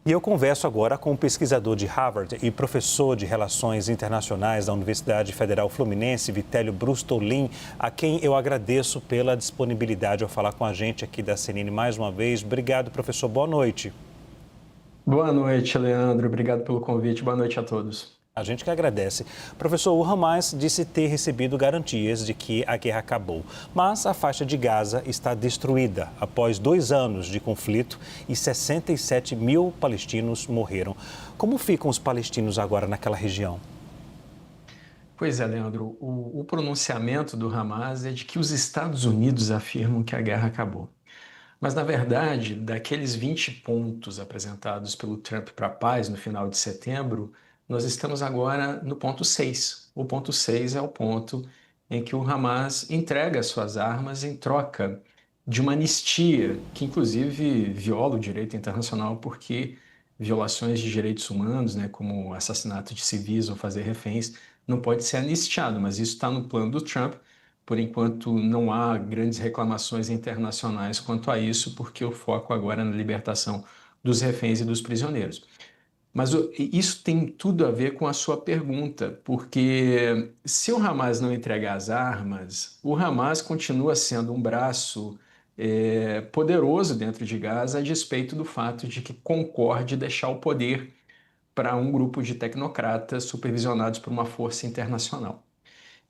E eu converso agora com um pesquisador de Harvard e professor de Relações Internacionais da Universidade Federal Fluminense, Vitélio Brustolin, a quem eu agradeço pela disponibilidade ao falar com a gente aqui da CNN mais uma vez. Obrigado, professor. Boa noite. Boa noite, Leandro. Obrigado pelo convite. Boa noite a todos. A gente que agradece. Professor, o Hamas disse ter recebido garantias de que a guerra acabou, mas a faixa de Gaza está destruída após 2 anos de conflito e 67 mil palestinos morreram. Como ficam os palestinos agora naquela região? Pois é, Leandro, o pronunciamento do Hamas é de que os Estados Unidos afirmam que a guerra acabou. Mas, na verdade, daqueles 20 pontos apresentados pelo Trump para a paz no final de setembro, nós estamos agora no ponto 6. O ponto 6 é o ponto em que o Hamas entrega suas armas em troca de uma anistia, que inclusive viola o direito internacional, porque violações de direitos humanos, né, como assassinato de civis ou fazer reféns, não pode ser anistiado, mas isso está no plano do Trump. Por enquanto, não há grandes reclamações internacionais quanto a isso, porque o foco agora é na libertação dos reféns e dos prisioneiros. Mas isso tem tudo a ver com a sua pergunta, porque se o Hamas não entregar as armas, o Hamas continua sendo um braço poderoso dentro de Gaza, a despeito do fato de que concorde deixar o poder para um grupo de tecnocratas supervisionados por uma força internacional.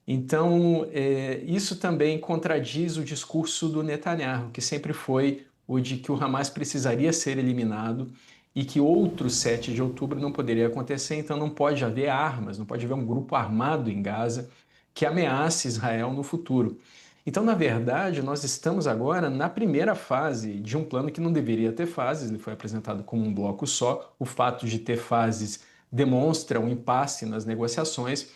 Então, isso também contradiz o discurso do Netanyahu, que sempre foi o de que o Hamas precisaria ser eliminado e que outro 7 de outubro não poderia acontecer, então não pode haver armas, não pode haver um grupo armado em Gaza que ameace Israel no futuro. Então, na verdade, nós estamos agora na primeira fase de um plano que não deveria ter fases, ele foi apresentado como um bloco só. O fato de ter fases demonstra um impasse nas negociações.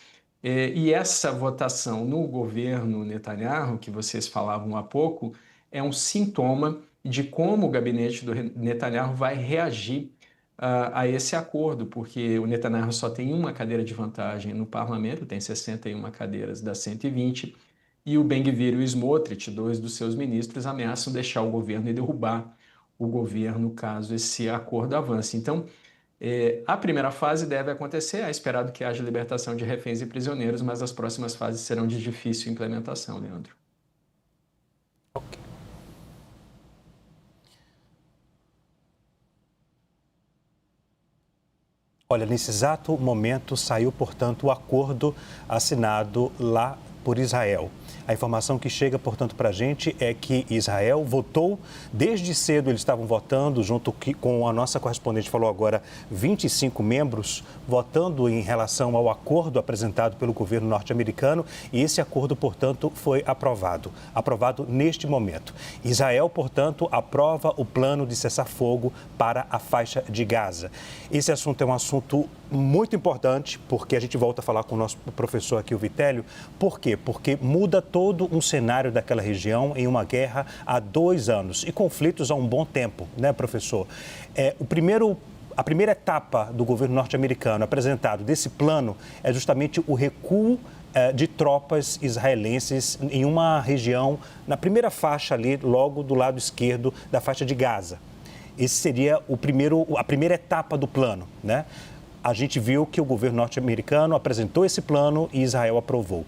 E essa votação no governo Netanyahu, que vocês falavam há pouco, é um sintoma de como o gabinete do Netanyahu vai reagir a esse acordo, porque o Netanyahu só tem uma cadeira de vantagem no parlamento, tem 61 cadeiras das 120, e o Ben-Gvir e o Smotrich, 2 dos seus ministros, ameaçam deixar o governo e derrubar o governo caso esse acordo avance. Então, a primeira fase deve acontecer, é esperado que haja libertação de reféns e prisioneiros, mas as próximas fases serão de difícil implementação, Leandro. Olha, nesse exato momento saiu, portanto, o acordo assinado lá por Israel. A informação que chega, portanto, para a gente é que Israel votou, desde cedo eles estavam votando, junto com a nossa correspondente falou agora, 25 membros votando em relação ao acordo apresentado pelo governo norte-americano e esse acordo, portanto, foi aprovado neste momento. Israel, portanto, aprova o plano de cessar-fogo para a faixa de Gaza. Esse assunto é um assunto muito importante, porque a gente volta a falar com o nosso professor aqui, o Vitélio. Por quê? Porque muda todo um cenário daquela região em uma guerra há 2 anos e conflitos há um bom tempo, né, professor? A primeira etapa do governo norte-americano apresentado desse plano é justamente o recuo de tropas israelenses em uma região, na primeira faixa ali, logo do lado esquerdo da faixa de Gaza. Esse seria a primeira etapa do plano, né? A gente viu que o governo norte-americano apresentou esse plano e Israel aprovou.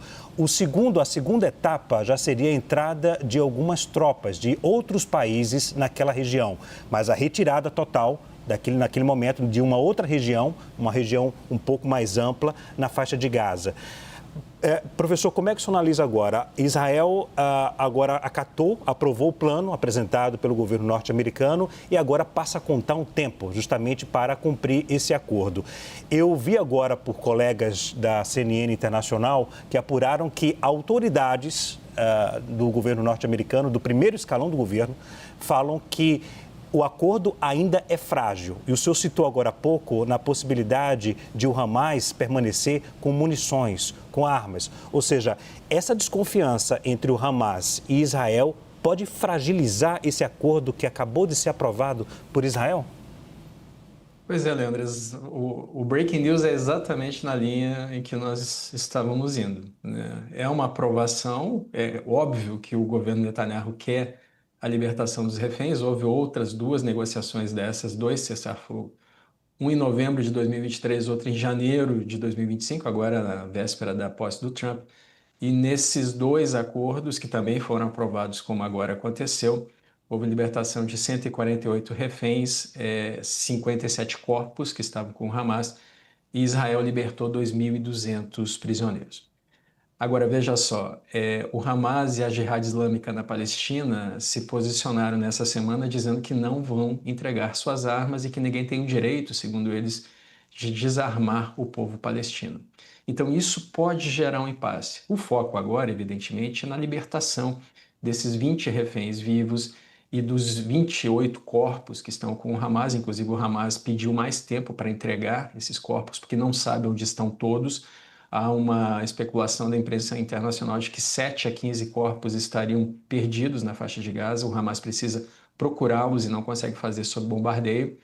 A segunda etapa já seria a entrada de algumas tropas de outros países naquela região, mas a retirada total naquele momento de uma outra região, uma região um pouco mais ampla na faixa de Gaza. Professor, como é que o senhor analisa agora? Israel agora aprovou o plano apresentado pelo governo norte-americano e agora passa a contar um tempo justamente para cumprir esse acordo. Eu vi agora por colegas da CNN Internacional que apuraram que autoridades do governo norte-americano, do primeiro escalão do governo, falam que o acordo ainda é frágil. E o senhor citou agora há pouco na possibilidade de o Hamas permanecer com munições, com armas. Ou seja, essa desconfiança entre o Hamas e Israel pode fragilizar esse acordo que acabou de ser aprovado por Israel? Pois é, Leandro, o Breaking News é exatamente na linha em que nós estávamos indo, né? É uma aprovação, é óbvio que o governo Netanyahu quer a libertação dos reféns, houve outras 2 negociações dessas, 2 cessar-fogo um em novembro de 2023, outro em janeiro de 2025, agora na véspera da posse do Trump. E nesses dois acordos, que também foram aprovados como agora aconteceu, houve libertação de 148 reféns, 57 corpos que estavam com o Hamas, e Israel libertou 2.200 prisioneiros. Agora, veja só, o Hamas e a Jihad Islâmica na Palestina se posicionaram nessa semana dizendo que não vão entregar suas armas e que ninguém tem o direito, segundo eles, de desarmar o povo palestino. Então, isso pode gerar um impasse. O foco agora, evidentemente, é na libertação desses 20 reféns vivos e dos 28 corpos que estão com o Hamas. Inclusive, o Hamas pediu mais tempo para entregar esses corpos, porque não sabe onde estão todos. Há uma especulação da imprensa internacional de que 7 a 15 corpos estariam perdidos na faixa de Gaza. O Hamas precisa procurá-los e não consegue fazer sob bombardeio.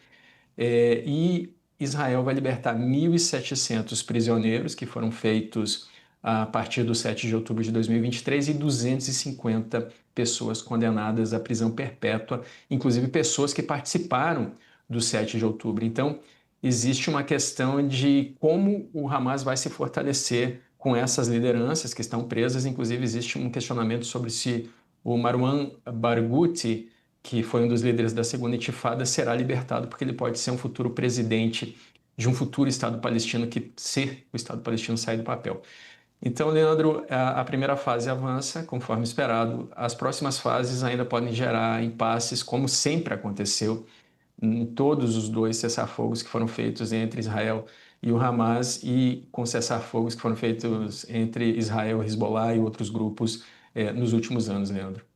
E Israel vai libertar 1.700 prisioneiros que foram feitos a partir do 7 de outubro de 2023 e 250 pessoas condenadas à prisão perpétua, inclusive pessoas que participaram do 7 de outubro. Então, existe uma questão de como o Hamas vai se fortalecer com essas lideranças que estão presas. Inclusive, existe um questionamento sobre se o Marwan Barghouti, que foi um dos líderes da segunda intifada, será libertado, porque ele pode ser um futuro presidente de um futuro Estado palestino se o Estado palestino sair do papel. Então, Leandro, a primeira fase avança conforme esperado. As próximas fases ainda podem gerar impasses, como sempre aconteceu em todos os dois cessar-fogos que foram feitos entre Israel e o Hamas e com cessar-fogos que foram feitos entre Israel, Hezbollah e outros grupos nos últimos anos, Leandro.